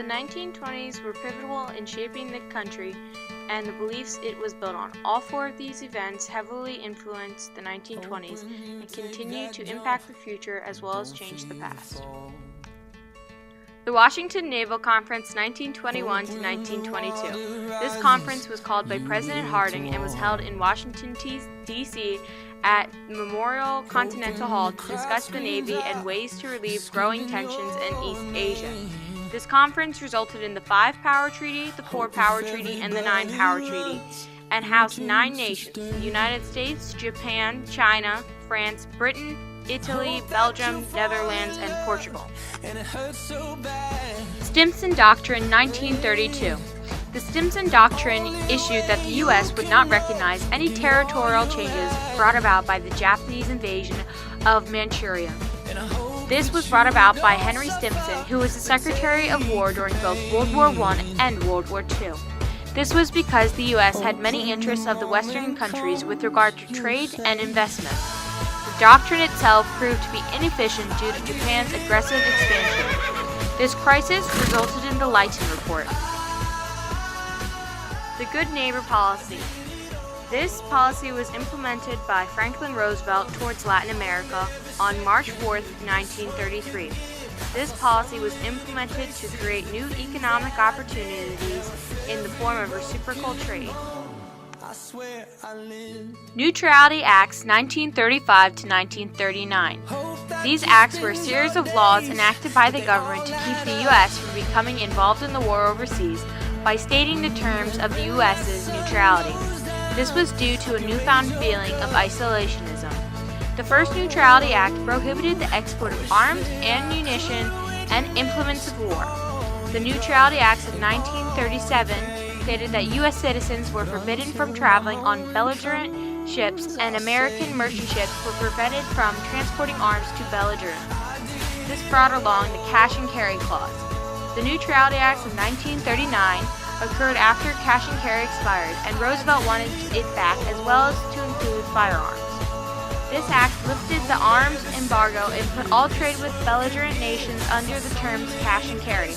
The 1920s were pivotal in shaping the country and the beliefs it was built on. All four of these events heavily influenced the 1920s and continue to impact the future as well as change the past. The Washington Naval Conference 1921 to 1922. This conference was called by President Harding and was held in Washington, D.C. at Memorial Continental Hall to discuss the Navy and ways to relieve growing tensions in East Asia. This conference resulted in the 5-Power Treaty, the 4-Power Treaty, and the 9-Power Treaty, and housed 9 nations: the United States, Japan, China, France, Britain, Italy, Belgium, Netherlands, and Portugal. Stimson Doctrine 1932. The Stimson Doctrine issued that the U.S. would not recognize any territorial changes brought about by the Japanese invasion of Manchuria. This was brought about by Henry Stimson, who was the Secretary of War during both World War I and World War II. This was because the U.S. had many interests of the Western countries with regard to trade and investment. The doctrine itself proved to be inefficient due to Japan's aggressive expansion. This crisis resulted in the Leighton Report. The Good Neighbor Policy. This policy was implemented by Franklin Roosevelt towards Latin America on March 4, 1933. This policy was implemented to create new economic opportunities in the form of reciprocal trade. Neutrality Acts 1935 to 1939. These acts were a series of laws enacted by the government to keep the U.S. from becoming involved in the war overseas by stating the terms of the U.S.'s neutrality. This was due to a newfound feeling of isolationism. The first Neutrality Act prohibited the export of arms, ammunition, and implements of war. The Neutrality Acts of 1937 stated that U.S. citizens were forbidden from traveling on belligerent ships, and American merchant ships were prevented from transporting arms to belligerents. This brought along the Cash and Carry Clause. The Neutrality Acts of 1939 occurred after cash and carry expired, and Roosevelt wanted it back as well as to include firearms. This act lifted the arms embargo and put all trade with belligerent nations under the terms cash and carry.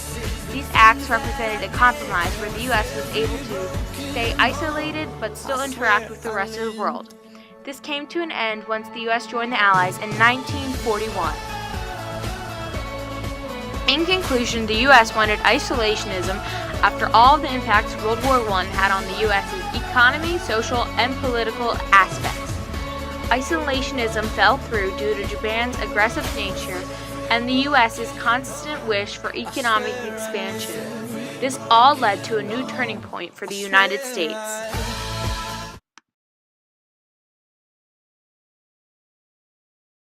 These acts represented a compromise where the U.S. was able to stay isolated but still interact with the rest of the world. This came to an end once the U.S. joined the Allies in 1941. In conclusion, the U.S. wanted isolationism after all of the impacts World War I had on the U.S.'s economy, social, and political aspects. Isolationism fell through due to Japan's aggressive nature and the U.S.'s constant wish for economic expansion. This all led to a new turning point for the United States.